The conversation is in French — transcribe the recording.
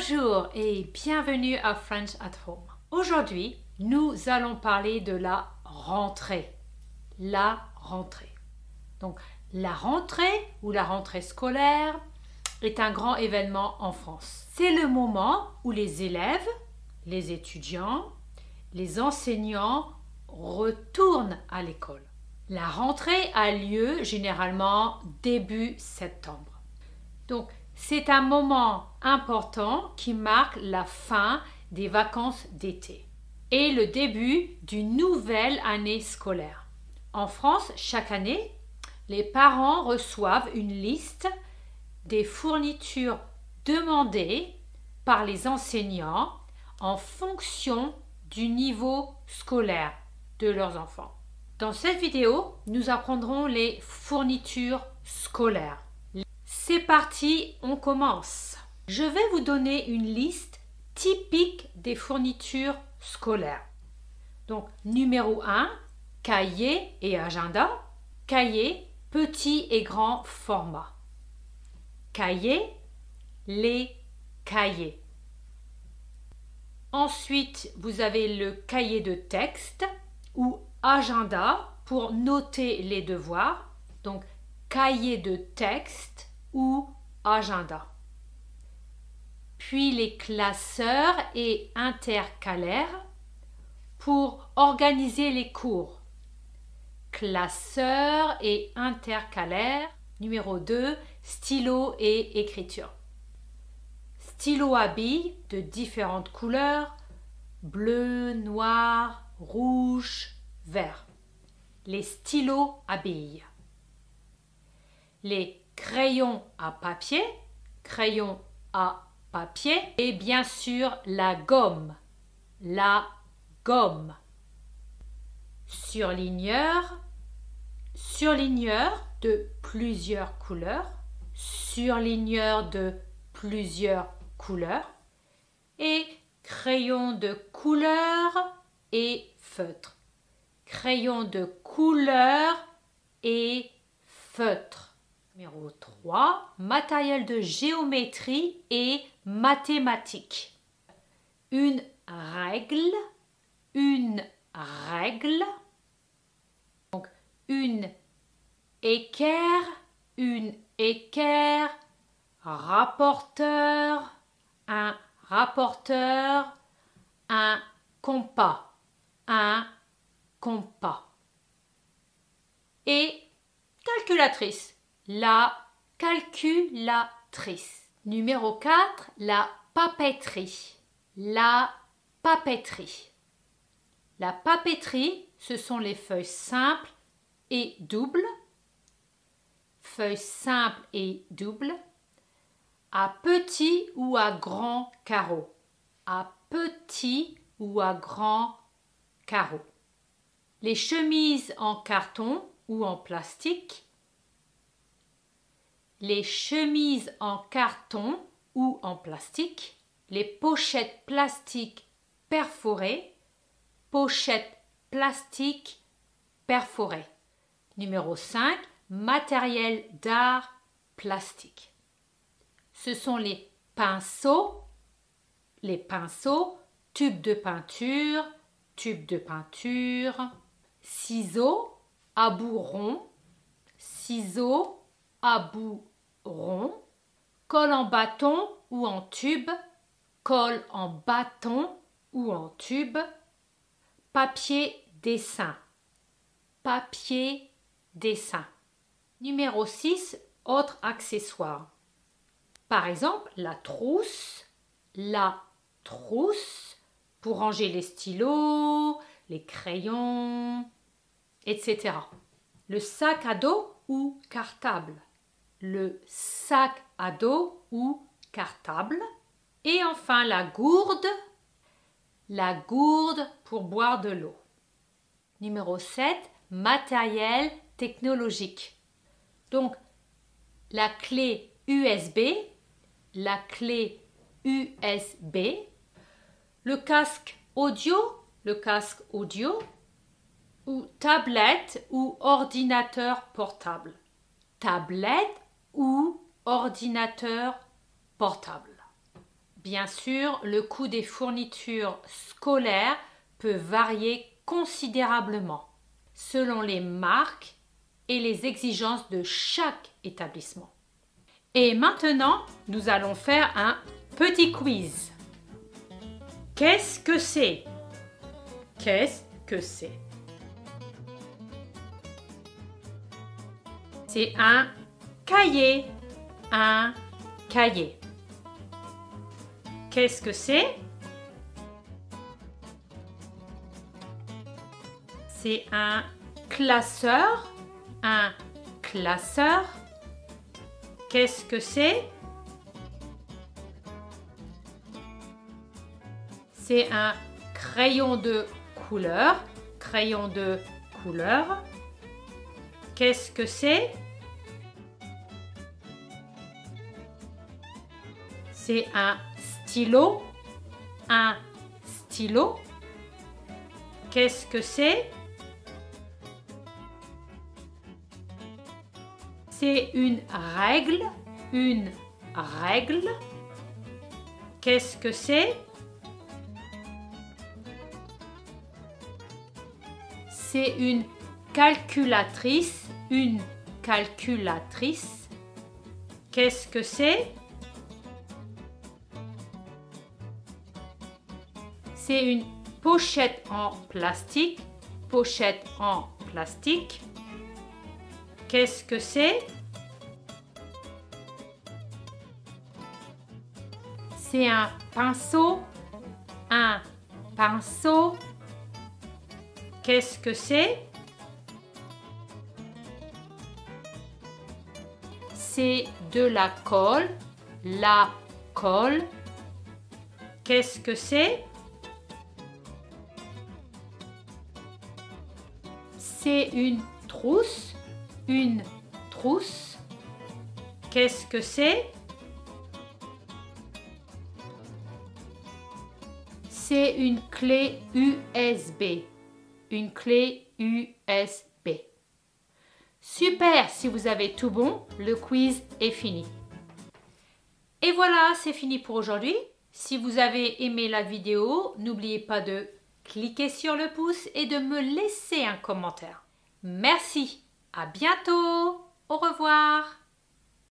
Bonjour et bienvenue à French at Home. Aujourd'hui, nous allons parler de la rentrée. La rentrée. Donc, la rentrée ou la rentrée scolaire est un grand événement en France. C'est le moment où les élèves, les étudiants, les enseignants retournent à l'école. La rentrée a lieu généralement début septembre. Donc, c'est un moment important qui marque la fin des vacances d'été et le début d'une nouvelle année scolaire. En France, chaque année, les parents reçoivent une liste des fournitures demandées par les enseignants en fonction du niveau scolaire de leurs enfants. Dans cette vidéo, nous apprendrons les fournitures scolaires. C'est parti, on commence. Je vais vous donner une liste typique des fournitures scolaires. Donc, numéro 1, cahier et agenda. Cahier, petit et grand format. Cahier, les cahiers. Ensuite, vous avez le cahier de texte ou agenda pour noter les devoirs. Donc, cahier de texte ou agenda. Puis les classeurs et intercalaires pour organiser les cours. Classeurs et intercalaires. Numéro 2, stylo et écriture. Stylo à billes de différentes couleurs, bleu, noir, rouge, vert. Les stylos à billes. Les crayons à papier et bien sûr la gomme. Surligneur de plusieurs couleurs, et crayon de couleur et feutre. Numéro 3, matériel de géométrie et mathématiques. Une règle. Donc, une équerre, rapporteur, un compas, et calculatrice. La calculatrice. Numéro 4, la papeterie. La papeterie, ce sont les feuilles simples et doubles. À petits ou à grands carreaux. Les chemises en carton ou en plastique. Les pochettes plastiques perforées. Numéro 5, matériel d'art plastique. Ce sont les pinceaux, tubes de peinture, ciseaux à bout rond, colle en bâton ou en tube, papier dessin. Numéro 6, autres accessoires. Par exemple, la trousse pour ranger les stylos, les crayons, etc. Le sac à dos ou cartable. Et enfin la gourde pour boire de l'eau. Numéro 7, matériel technologique. Donc, la clé USB, le casque audio, ou tablette ou ordinateur portable. Bien sûr, le coût des fournitures scolaires peut varier considérablement selon les marques et les exigences de chaque établissement. Et maintenant, nous allons faire un petit quiz. Qu'est-ce que c'est? Qu'est-ce que c'est? C'est un cahier. Un cahier. Qu'est-ce que c'est? C'est un classeur. Un classeur. Qu'est-ce que c'est? C'est un crayon de couleur. Crayon de couleur. Qu'est-ce que c'est? C'est un stylo. Un stylo. Qu'est-ce que c'est? C'est une règle. Une règle. Qu'est-ce que c'est? C'est une calculatrice. Une calculatrice. Qu'est-ce que c'est? C'est une pochette en plastique. Pochette en plastique. Qu'est-ce que c'est? C'est un pinceau. Un pinceau. Qu'est-ce que c'est? C'est de la colle. La colle. Qu'est-ce que c'est? C'est une trousse. Une trousse. Qu'est-ce que c'est? C'est une clé USB. Une clé USB. Super! Si vous avez tout bon, le quiz est fini. Et voilà, c'est fini pour aujourd'hui. Si vous avez aimé la vidéo, n'oubliez pas de cliquer sur le pouce et de me laisser un commentaire. Merci! À bientôt! Au revoir!